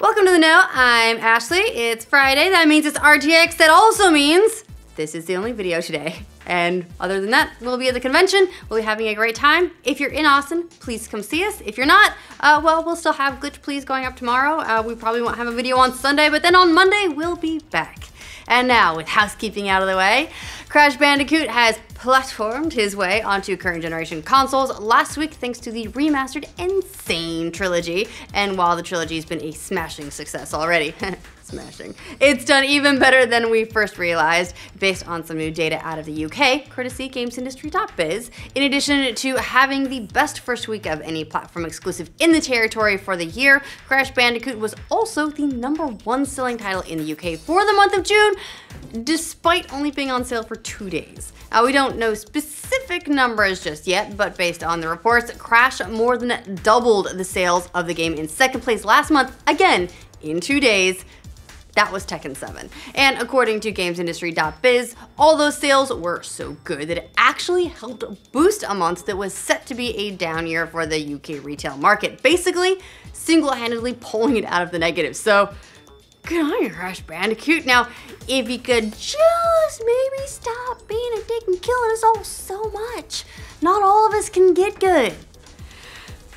Welcome to the Know. I'm Ashley. It's Friday. That means it's RTX. That also means this is the only video today. And other than that, we'll be at the convention. We'll be having a great time. If you're in Austin, please come see us. If you're not, well, we'll still have Glitch Please going up tomorrow. We probably won't have a video on Sunday, but then on Monday, we'll be back. And now, with housekeeping out of the way, Crash Bandicoot has platformed his way onto current generation consoles last week thanks to the remastered Insane trilogy. And while the trilogy's been a smashing success already, smashing, it's done even better than we first realized based on some new data out of the UK, courtesy gamesindustry.biz. In addition to having the best first week of any platform exclusive in the territory for the year, Crash Bandicoot was also the #1 selling title in the UK for the month of June, despite only being on sale for 2 days. Now, we don't know specific numbers just yet, but based on the reports, Crash more than doubled the sales of the game in second place last month, again, in 2 days. That was Tekken 7. And according to gamesindustry.biz, all those sales were so good that it actually helped boost a month that was set to be a down year for the UK retail market, basically single-handedly pulling it out of the negative. So, good on you, Crash Bandicoot. Now, if you could just maybe stop being a dick and killing us all so much. Not all of us can get good.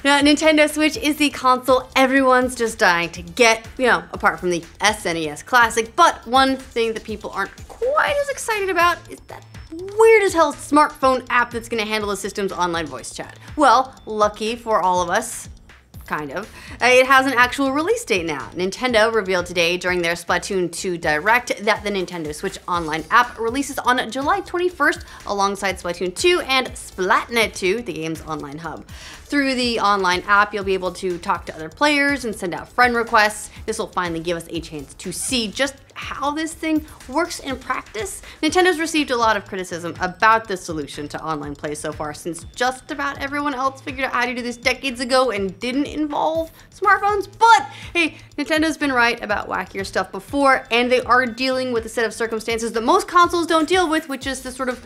Now, Nintendo Switch is the console everyone's just dying to get, apart from the SNES Classic. But one thing that people aren't quite as excited about is that weird as hell smartphone app that's gonna handle the system's online voice chat. Well, lucky for all of us, kind of. It has an actual release date now. Nintendo revealed today during their Splatoon 2 Direct that the Nintendo Switch Online app releases on July 21st alongside Splatoon 2 and Splatnet 2, the game's online hub. Through the online app, you'll be able to talk to other players and send out friend requests. This will finally give us a chance to see just how this thing works in practice. Nintendo's received a lot of criticism about the solution to online play so far, since just about everyone else figured out how to do this decades ago and didn't involve smartphones. But hey, Nintendo's been right about wackier stuff before, and they are dealing with a set of circumstances that most consoles don't deal with, which is this sort of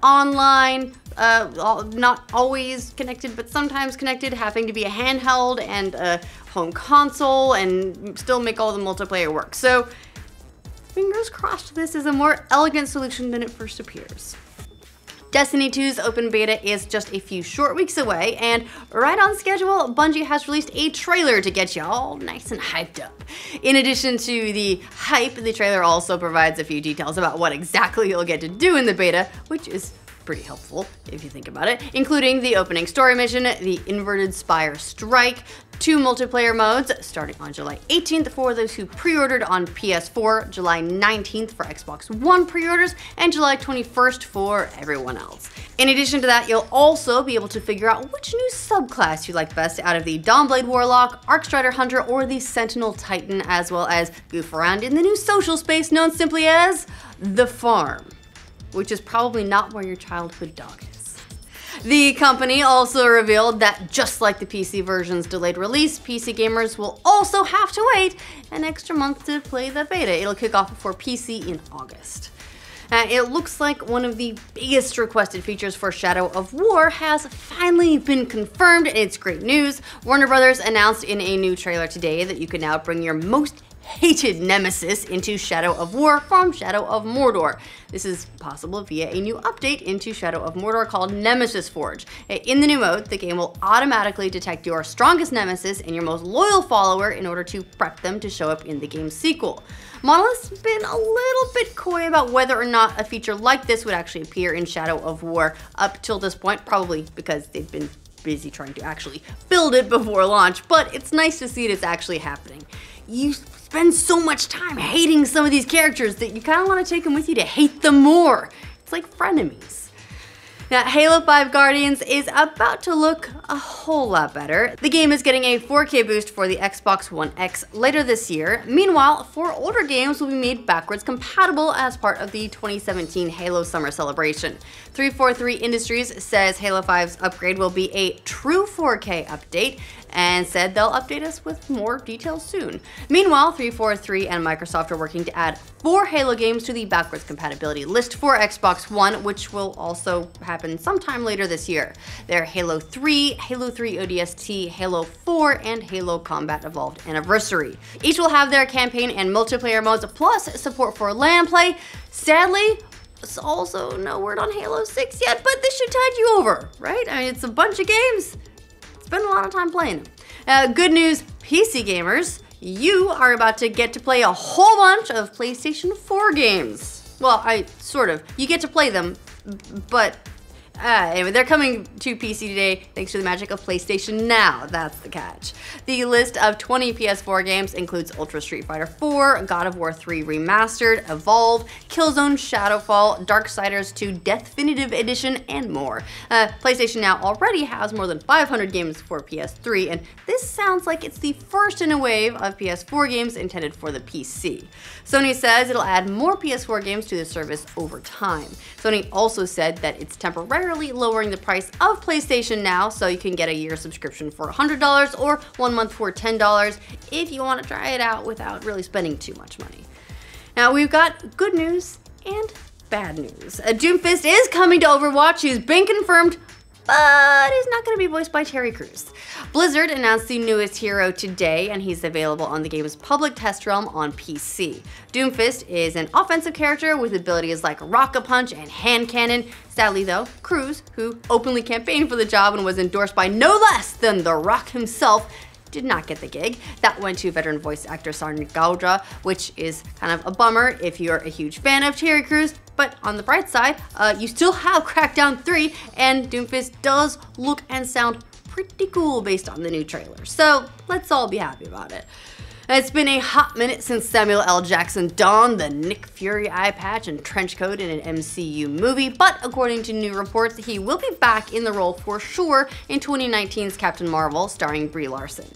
online, not always connected, but sometimes connected, having to be a handheld and a home console and still make all the multiplayer work. So, fingers crossed this is a more elegant solution than it first appears. Destiny 2's open beta is just a few short weeks away, and right on schedule, Bungie has released a trailer to get you all nice and hyped up. In addition to the hype, the trailer also provides a few details about what exactly you'll get to do in the beta, which is pretty helpful if you think about it, including the opening story mission, the Inverted Spire Strike, 2 multiplayer modes starting on July 18th for those who pre-ordered on PS4, July 19th for Xbox One pre-orders, and July 21st for everyone else. In addition to that, you'll also be able to figure out which new subclass you like best out of the Dawnblade Warlock, Arcstrider Hunter, or the Sentinel Titan, as well as goof around in the new social space known simply as The Farm, which is probably not where your childhood dog is. The company also revealed that just like the PC version's delayed release, PC gamers will also have to wait an extra month to play the beta. It'll kick off for PC in August. It looks like one of the biggest requested features for Shadow of War has finally been confirmed, and it's great news. Warner Brothers announced in a new trailer today that you can now bring your most hated nemesis into Shadow of War from Shadow of Mordor. This is possible via a new update into Shadow of Mordor called Nemesis Forge. In the new mode, the game will automatically detect your strongest nemesis and your most loyal follower in order to prep them to show up in the game's sequel. Monolith's been a little bit coy about whether or not a feature like this would actually appear in Shadow of War up till this point, probably because they've been busy trying to actually build it before launch, but it's nice to see it's actually happening. You spend so much time hating some of these characters that you kind of want to take them with you to hate them more. It's like frenemies. Now, Halo 5 Guardians is about to look a whole lot better. The game is getting a 4K boost for the Xbox One X later this year. Meanwhile, 4 older games will be made backwards compatible as part of the 2017 Halo Summer Celebration. 343 Industries says Halo 5's upgrade will be a true 4K update. and said they'll update us with more details soon. Meanwhile, 343 and Microsoft are working to add 4 Halo games to the backwards compatibility list for Xbox One, which will also happen sometime later this year. They're Halo 3, Halo 3 ODST, Halo 4, and Halo Combat Evolved Anniversary. Each will have their campaign and multiplayer modes, plus support for LAN play. Sadly, there's also no word on Halo 6 yet, but this should tide you over, right? I mean, it's a bunch of games. Spend a lot of time playing them. Good news, PC gamers, you are about to get to play a whole bunch of PlayStation 4 games. Well, you get to play them, but anyway, they're coming to PC today thanks to the magic of PlayStation Now. That's the catch. The list of 20 PS4 games includes Ultra Street Fighter 4, God of War 3 Remastered, Evolve, Killzone Shadowfall, Darksiders 2 Definitive Edition, and more. PlayStation Now already has more than 500 games for PS3, and this sounds like it's the first in a wave of PS4 games intended for the PC. Sony says it'll add more PS4 games to the service over time. Sony also said that it's temporarily lowering the price of PlayStation Now, so you can get a year subscription for $100 or 1 month for $10 if you want to try it out without really spending too much money. Now we've got good news and bad news. Doomfist is coming to Overwatch. He's been confirmed, but he's not going to be voiced by Terry Crews. Blizzard announced the newest hero today, and he's available on the game's public test realm on PC. Doomfist is an offensive character with abilities like Rock-a-Punch and Hand Cannon. Sadly though, Crews, who openly campaigned for the job and was endorsed by no less than The Rock himself, did not get the gig. That went to veteran voice actor Sarn Gaudra, which is kind of a bummer if you're a huge fan of Terry Crews. But on the bright side, you still have Crackdown 3, and Doomfist does look and sound pretty cool based on the new trailer. So let's all be happy about it. It's been a hot minute since Samuel L. Jackson donned the Nick Fury eye patch and trench coat in an MCU movie, but according to new reports, he will be back in the role for sure in 2019's Captain Marvel, starring Brie Larson.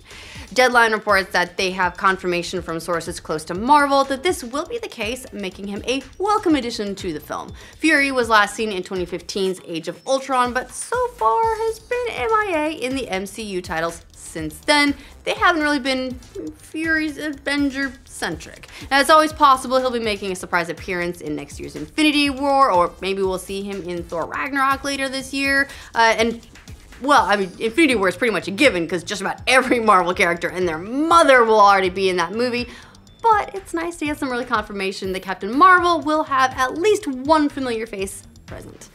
Deadline reports that they have confirmation from sources close to Marvel that this will be the case, making him a welcome addition to the film. Fury was last seen in 2015's Age of Ultron, but so far has been MIA in the MCU titles since then. They haven't really been Fury's Avenger-centric. Now, it's always possible he'll be making a surprise appearance in next year's Infinity War, or maybe we'll see him in Thor Ragnarok later this year. Well, I mean, Infinity War is pretty much a given because just about every Marvel character and their mother will already be in that movie. But it's nice to get some early confirmation that Captain Marvel will have at least one familiar face present.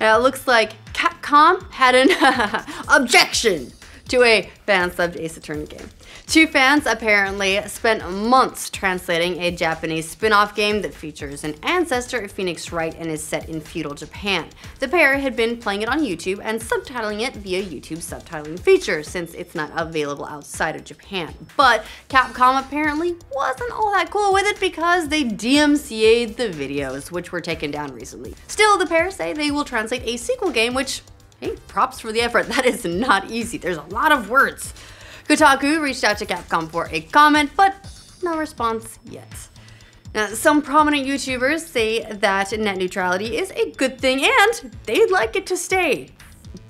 Now, it looks like Capcom had an objection to a fan-subbed Ace Attorney game. Two fans apparently spent months translating a Japanese spin-off game that features an ancestor, Phoenix Wright, and is set in feudal Japan. The pair had been playing it on YouTube and subtitling it via YouTube's subtitling feature, since it's not available outside of Japan. But Capcom apparently wasn't all that cool with it because they DMCA'd the videos, which were taken down recently. Still, the pair say they will translate a sequel game, which, hey, props for the effort. That is not easy. There's a lot of words. Kotaku reached out to Capcom for a comment, but no response yet. Now, some prominent YouTubers say that net neutrality is a good thing and they'd like it to stay.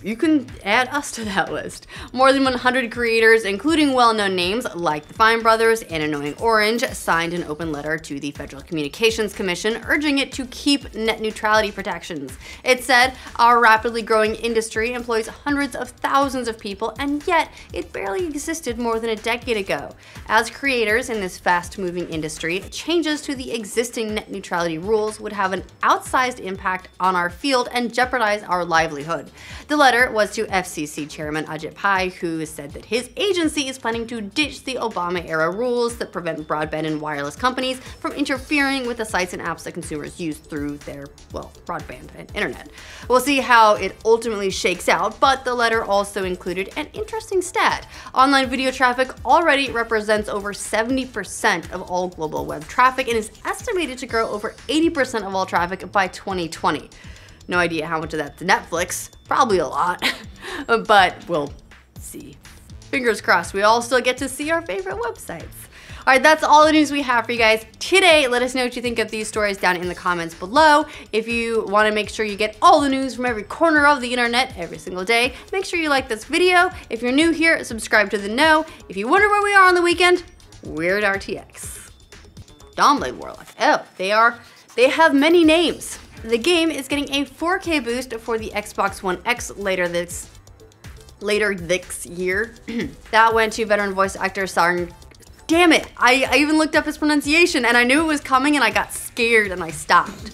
You can add us to that list. More than 100 creators, including well-known names like the Fine Brothers and Annoying Orange, signed an open letter to the Federal Communications Commission urging it to keep net neutrality protections. It said, "Our rapidly growing industry employs hundreds of thousands of people, and yet it barely existed more than a decade ago. As creators in this fast-moving industry, changes to the existing net neutrality rules would have an outsized impact on our field and jeopardize our livelihood." The letter was to FCC Chairman Ajit Pai, who said that his agency is planning to ditch the Obama-era rules that prevent broadband and wireless companies from interfering with the sites and apps that consumers use through their, well, broadband and internet. We'll see how it ultimately shakes out, but the letter also included an interesting stat. Online video traffic already represents over 70% of all global web traffic and is estimated to grow over 80% of all traffic by 2020. No idea how much of that's Netflix, probably a lot, but we'll see. Fingers crossed we all still get to see our favorite websites. right, that's all the news we have for you guys today. Let us know what you think of these stories down in the comments below. If you want to make sure you get all the news from every corner of the internet every single day, make sure you like this video. If you're new here, subscribe to the know. If you wonder where we are on the weekend, we're at RTX. Dawnblade Warlock. Oh, they have many names. The game is getting a 4K boost for the Xbox One X later this year. That went to veteran voice actor Sarn. Damn it, I even looked up his pronunciation and I knew it was coming and I got scared and I stopped.